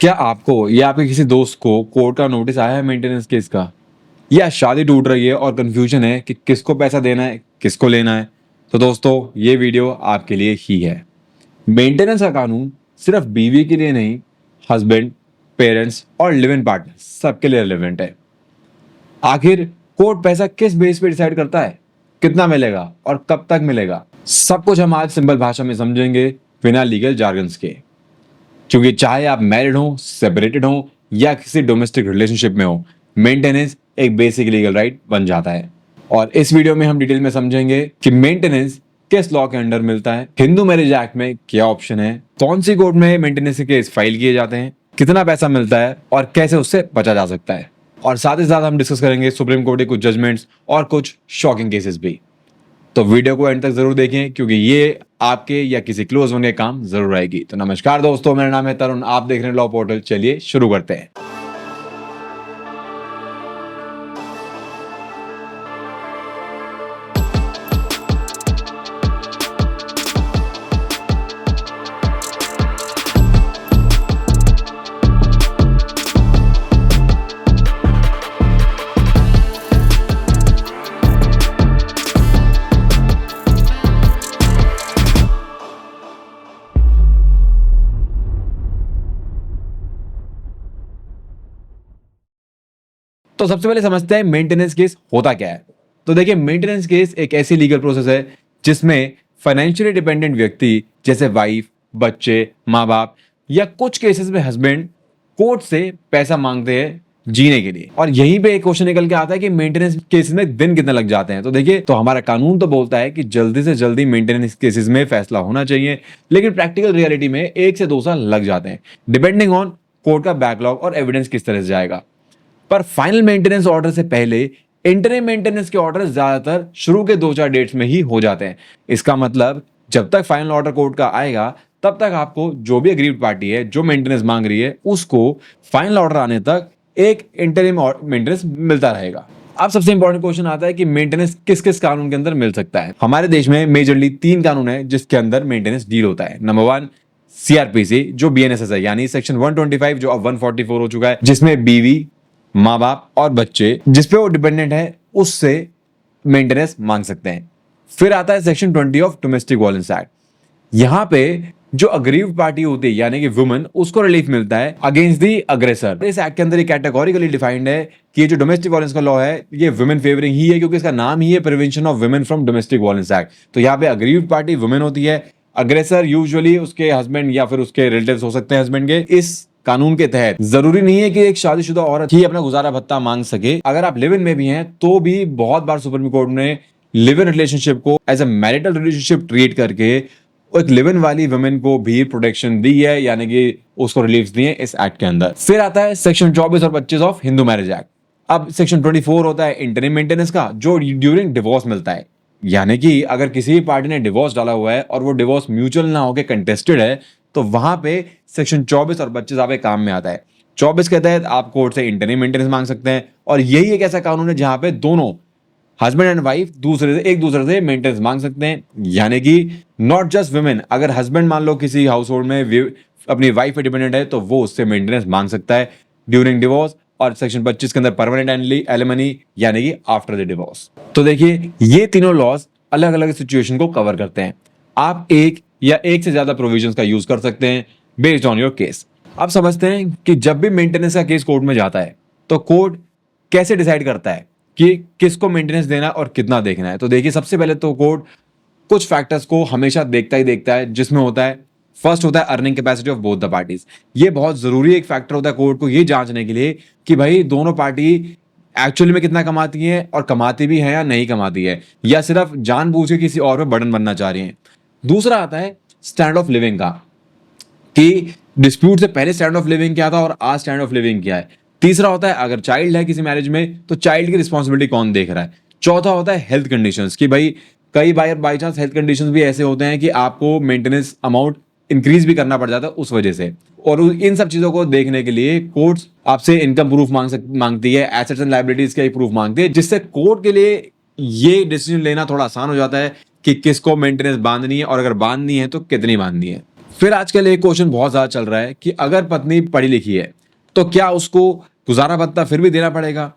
क्या आपको या आपके किसी दोस्त को कोर्ट का नोटिस आया है मेंटेनेंस केस का, या शादी टूट रही है और कंफ्यूजन है कि किसको पैसा देना है किसको लेना है? तो दोस्तों ये वीडियो आपके लिए ही है। मेंटेनेंस का कानून सिर्फ बीवी के लिए नहीं, हस्बैंड, पेरेंट्स और लिव इन पार्टनर सबके लिए रिलेवेंट है। आखिर कोर्ट पैसा किस बेस पे डिसाइड करता है, कितना मिलेगा और कब तक मिलेगा, सब कुछ हम आज सिंपल भाषा में समझेंगे बिना लीगल जार्गन्स के। क्योंकि चाहे आप मैरिड हो, सेपरेटेड हो या किसी डोमेस्टिक रिलेशनशिप में हो, मेंटेनेंस एक बेसिक लीगल राइट बन जाता है। और इस वीडियो में हम डिटेल में समझेंगे कि मेंटेनेंस किस लॉ के अंडर मिलता है, हिंदू मैरिज एक्ट में क्या ऑप्शन है, कौन सी कोर्ट में मेंटेनेंस के केस फाइल किए जाते हैं, कितना पैसा मिलता है और कैसे उससे बचा जा सकता है। और साथ ही साथ हम डिस्कस करेंगे सुप्रीम कोर्ट के कुछ जजमेंट्स और कुछ शॉकिंग केसेस भी। तो वीडियो को एंड तक जरूर देखें क्योंकि ये आपके या किसी क्लोज वन के काम जरूर आएगी। तो नमस्कार दोस्तों, मेरा नाम है तरुण, आप देख रहे हैं लॉ पोर्टल। चलिए शुरू करते हैं। तो सबसे पहले समझते हैं मेंटेनेंस केस होता क्या है। तो देखिए, मेंटेनेंस केस एक ऐसी लीगल प्रोसेस है जिसमें फाइनेंशियली डिपेंडेंट व्यक्ति जैसे वाइफ, बच्चे, माँ बाप या कुछ केसेस में हस्बैंड कोर्ट से पैसा मांगते हैं जीने के लिए। और यहीं पे एक क्वेश्चन निकल के आता है कि मेंटेनेंस केसेस में दिन कितने लग जाते हैं। तो देखिए, तो हमारा कानून तो बोलता है कि जल्दी से जल्दी मेंटेनेंस केसेस में फैसला होना चाहिए, लेकिन प्रैक्टिकल रियलिटी में 1 से 2 साल लग जाते हैं, डिपेंडिंग ऑन कोर्ट का बैकलॉग और एविडेंस किस तरह से जाएगा। पर फाइनल मेंटेनेंस ऑर्डर से पहले इंटरिम मेंटेनेंस के ऑर्डर ज्यादातर शुरू के 2-4 डेट्स में ही हो जाते हैं। इसका मतलब जब तक फाइनल ऑर्डर कोर्ट का आएगा तब तक आपको जो भी अग्रीव्ड पार्टी है जो मेंटेनेंस मांग रही है उसको फाइनल ऑर्डर आने तक एक इंटरिम मेंटेनेंस मिलता रहेगा। अब सबसे इंपॉर्टेंट क्वेश्चन आता है कि मेंटेनेंस किस किस कानून के अंदर मिल सकता है। हमारे देश में मेजरली 3 कानून है जिसके अंदर मेंटेनेंस डील होता है। नंबर 1 सीआरपीसी जो बीएनएसएस है, यानी सेक्शन 125 जो अब 144 हो चुका है, जिसमें बीवी, माँ बाप और बच्चे जिसपे वो डिपेंडेंट है उससे मेंटेनेंस मांग सकते हैं। फिर आता है section 20 of domestic violence act. यहां पे जो अग्रीव्ड पार्टी होती है यानी कि वुमेन, उसको रिलीफ मिलता है अगेंस्ट दी अग्रेसर। इस एक्ट के अंदर ये कैटेगोरिकली डिफाइंड है कि ये जो डोमेस्टिक वायलेंस का लॉ है ये वुमेन फेवरिंग ही है, क्योंकि इसका नाम ही है prevention of women from domestic violence act. तो यहाँ पे अग्रीव्ड पार्टी वुमेन होती है, अग्रेसर यूजुअली उसके हस्बैंड या फिर उसके रिलेटिव्स हो सकते हैं हस्बैंड के। इस कानून के तहत जरूरी नहीं है कि एक शादीशुदा औरत ही अपना गुजारा भत्ता मांग सके। अगर आप लिव इन में भी हैं तो भी बहुत बार सुप्रीम कोर्ट ने लिव इन रिलेशनशिप को as a marital relationship treat करके एक लिव इन वाली वुमेन को भी प्रोटेक्शन दी है, यानी कि उसको रिलीफ दिए इस एक्ट के अंदर। फिर आता है सेक्शन 24 और 25 ऑफ हिंदू मैरिज एक्ट। अब सेक्शन 24 होता है इंटरिम मेंटेनेंस का, जो ड्यूरिंग डिवोर्स मिलता है। यानी कि अगर किसी पार्टी ने डिवोर्स डाला हुआ है और वो डिवोर्स म्यूचुअल ना होकर कंटेस्टेड है तो वहां पे सेक्शन 24 और 25 आपके काम में आता है। 24 के तहत आप कोर्ट से इंटरिम मेंटेनेंस मांग सकते हैं, और यही एक ऐसा कानून है जहां पे दोनों हस्बैंड एंड वाइफ एक दूसरे से मेंटेनेंस मांग सकते हैं। यानी कि नॉट जस्ट वुमेन, अगर हस्बैंड मान लो किसी हाउस होल्ड में अपनी वाइफ पे डिपेंडेंट है तो वो उससे मेंटेनेंस मांग सकता है ड्यूरिंग डिवोर्स। और सेक्शन 25 के अंदर परमानेंट एलिमनी यानी कि आफ्टर द डिवोर्स। तो देखिए, ये तीनों लॉज अलग अलग सिचुएशन को कवर करते हैं। आप एक या एक से ज्यादा प्रोविजंस का यूज कर सकते हैं बेस्ड ऑन योर केस। अब समझते हैं कि जब भी मेंटेनेंस का केस कोर्ट में जाता है तो कोर्ट कैसे डिसाइड करता है कि किसको मेंटेनेंस देना और कितना देखना है। तो देखिए, सबसे पहले तो कोर्ट कुछ फैक्टर्स को हमेशा देखता है, जिसमें होता है फर्स्ट होता है earning capacity of both the parties. ये बहुत जरूरी एक फैक्टर होता है कोर्ट को ये जांचने के लिए कि भाई दोनों पार्टी एक्चुअली में कितना कमाती है और कमाती भी है या नहीं कमाती है, या सिर्फ जानबूझ के किसी और पे बर्डन बनना चाह रही है। दूसरा आता है स्टैंडर्ड ऑफ लिविंग का, कि डिस्प्यूट से पहले स्टैंडर्ड ऑफ लिविंग क्या था और आज स्टैंडर्ड ऑफ लिविंग क्या है। तीसरा होता है अगर चाइल्ड है किसी मैरिज में तो चाइल्ड की रिस्पॉन्सिबिलिटी कौन देख रहा है। चौथा होता है हेल्थ कंडीशंस, कि भाई कई बार बाई चांस हेल्थ कंडीशंस भी ऐसे होते हैं कि आपको मेंटेनेंस अमाउंट इंक्रीज भी करना पड़ जाता है उस वजह से। और इन सब चीजों को देखने के लिए कोर्ट्स आपसे इनकम प्रूफ मांगती है, एसेट्स एंड लायबिलिटीज का एक प्रूफ मांगती है, जिससे कोर्ट के लिए ये डिसीजन लेना थोड़ा आसान हो जाता है कि किसको मेंटेनेंस बांधनी है और अगर बांधनी है तो कितनी बांधनी है। फिर आजकल एक क्वेश्चन बहुत ज्यादा चल रहा है कि अगर पत्नी पढ़ी लिखी है तो क्या उसको गुजारा भत्ता फिर भी देना पड़ेगा?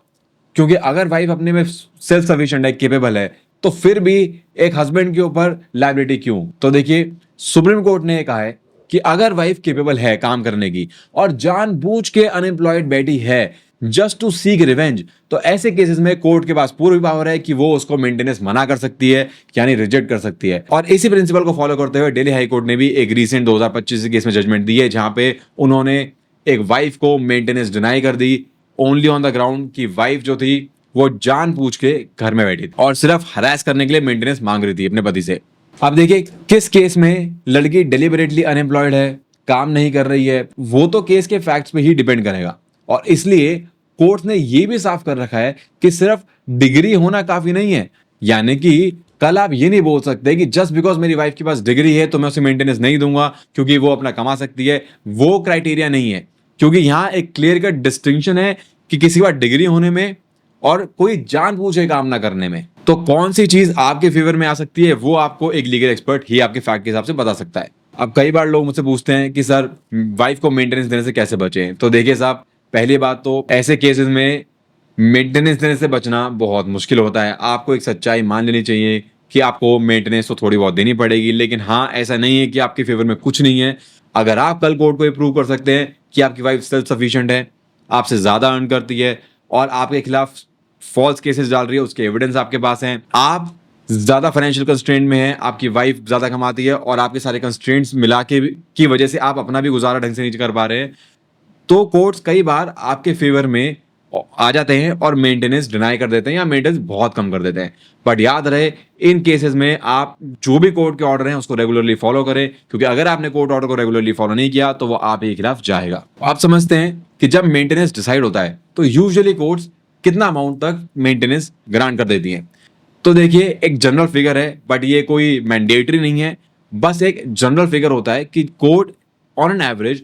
क्योंकि अगर वाइफ अपने में सेल्फ सफिशिएंट है, केपेबल है, तो फिर भी एक हस्बैंड के ऊपर लायबिलिटी क्यों? तो देखिए, सुप्रीम कोर्ट ने कहा है कि अगर वाइफ केपेबल है काम करने की और जानबूझ के अनएम्प्लॉयड बैठी है जस्ट टू सीक रिवेंज, तो ऐसे केसेस में कोर्ट के पास पूरी पावर है कि वो उसको मेंटेनेंस मना कर सकती है, यानी रिजेक्ट कर सकती है। और इसी प्रिंसिपल को फॉलो करते हुए दिल्ली हाई कोर्ट ने भी एक रीसेंट 2025 केस में जजमेंट दी है, जहां पे उन्होंने एक वाइफ को मेंटेनेंस डिनाई कर the only on the ground कि वाइफ जो थी वो जानबूझ के घर में बैठी थी और सिर्फ हरास करने के लिए मेंटेनेंस मांग रही थी अपने पति से। अब देखिए, किस केस में लड़की डेलिबरेटली अनएम्प्लॉयड है, काम नहीं कर रही है, वो तो केस के फैक्ट्स पे ही डिपेंड करेगा। और इसलिए कोर्ट ने ये भी साफ कर रखा है कि सिर्फ डिग्री होना काफी नहीं है, यानी कि कल आप ये नहीं बोल सकते कि जस्ट बिकॉज मेरी वाइफ के पास डिग्री है तो मैं उसे मेंटेनेंस नहीं दूंगा क्योंकि वो अपना कमा सकती है। वो क्राइटेरिया नहीं है, क्योंकि यहां एक क्लियर कट डिस्टिंक्शन है कि किसी के पास डिग्री होने में और कोई जानबूझ के काम ना करने में। तो कौन सी चीज आपके फेवर में आ सकती है वो आपको एक लीगल एक्सपर्ट ही आपके फैक्ट के हिसाब से बता सकता है। अब कई बार लोग मुझसे पूछते हैं कि सर वाइफ को मेंटेनेंस देने से कैसे बचें? तो देखिए साहब, पहली बात तो ऐसे केसेस में मेंटेनेंस देने से बचना बहुत मुश्किल होता है। आपको एक सच्चाई मान लेनी चाहिए कि आपको मेंटेनेंस तो थोड़ी बहुत देनी पड़ेगी, लेकिन हाँ, ऐसा नहीं है कि आपके फेवर में कुछ नहीं है। अगर आप कल कोर्ट को प्रूव कर सकते हैं कि आपकी वाइफ सेल्फ सफिशिएंट है, आपसे ज्यादा अर्न करती है और आपके खिलाफ फॉल्स केसेस डाल रही है, उसके एविडेंस आपके पास हैं, आप ज्यादा फाइनेंशियल कंस्ट्रेंट में हैं, आपकी वाइफ ज्यादा कमाती है और आपके सारे कंस्ट्रेंट्स मिला के की वजह से आप अपना भी गुजारा ढंग से नहीं कर पा रहे हैं, तो कोर्ट्स कई बार आपके फेवर में आ जाते हैं और मेंटेनेंस डिनाई कर देते हैं या मेंटेनेंस बहुत कम कर देते हैं। बट याद रहे, इन केसेस में आप जो भी कोर्ट के ऑर्डर हैं उसको रेगुलरली फॉलो करें, क्योंकि अगर आपने कोर्ट ऑर्डर को रेगुलरली फॉलो नहीं किया तो वो आपके खिलाफ जाएगा। आप समझते हैं कि जब मेंटेनेंस डिसाइड होता है तो यूजुअली कोर्ट्स कितना अमाउंट तक मेंटेनेंस ग्रांट कर देती हैं? तो देखिए, एक जनरल फिगर है, बट ये कोई मैंडेटरी नहीं है, बस एक जनरल फिगर होता है कि कोर्ट ऑन एन एवरेज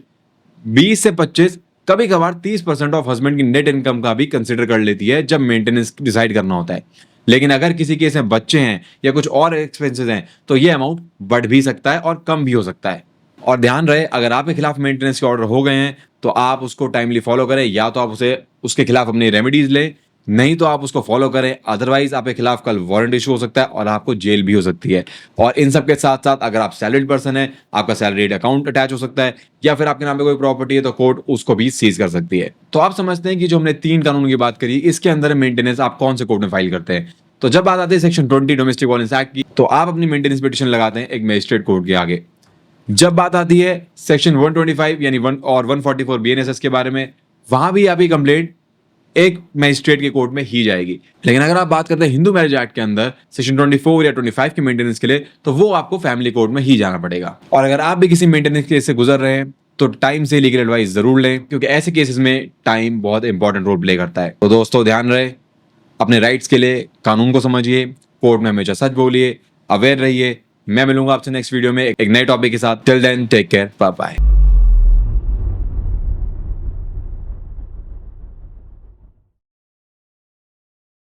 20 से 25, कभी कभार 30% ऑफ हस्बैंड की नेट इनकम का भी कंसिडर कर लेती है जब मेंटेनेंस डिसाइड करना होता है। लेकिन अगर किसी केस में बच्चे हैं या कुछ और एक्सपेंसेस हैं तो ये अमाउंट बढ़ भी सकता है और कम भी हो सकता है। और ध्यान रहे, अगर आपके खिलाफ मेंटेनेंस के ऑर्डर हो गए हैं तो आप उसको टाइमली फॉलो करें, या तो आप उसे उसके खिलाफ अपनी रेमेडीज लें, नहीं तो आप उसको फॉलो करें, अदरवाइज आपके खिलाफ कल वारंट इशू हो सकता है और आपको जेल भी हो सकती है। और इन सब के साथ साथ अगर आप सैलरीड पर्सन है, आपका सैलरीड अकाउंट अटैच हो सकता है, या फिर आपके नाम पे कोई प्रॉपर्टी है तो कोर्ट उसको भी सीज कर सकती है। तो आप समझते हैं कि जो हमने 3 कानून की बात करी, इसके अंदर मेंटेनेंस आप कौन से कोर्ट में फाइल करते हैं। तो जब बात आती है सेक्शन 20 डोमेस्टिक वायलेंस एक्ट की, तो आप अपनी मेंटेनेंस पिटीशन लगाते हैं एक मजिस्ट्रेट कोर्ट के आगे। जब बात आती है सेक्शन 125 यानी 144 बीएनएसएस के बारे में, वहां भी आपकी कंप्लेंट एक मजिस्ट्रेट के कोर्ट में ही जाएगी। लेकिन अगर आप बात करते हैं हिंदू मैरिज एक्ट के अंदर सेक्शन 24 या 25 के मेंटेनेंस के लिए, तो वो आपको फैमिली कोर्ट में ही जाना पड़ेगा। और अगर आप भी किसी मेंटेनेंस केस से गुजर रहे हैं तो टाइम से लीगल एडवाइस जरूर लें, क्योंकि ऐसे केसेस में टाइम बहुत इंपॉर्टेंट रोल प्ले करता है। तो दोस्तों, ध्यान रहे, अपने राइट्स के लिए कानून को समझिए, कोर्ट में हमेशा सच बोलिए, अवेयर रहिए। मैं मिलूंगा आपसे नेक्स्ट वीडियो में एक नए टॉपिक के साथ। Till then take care, bye bye.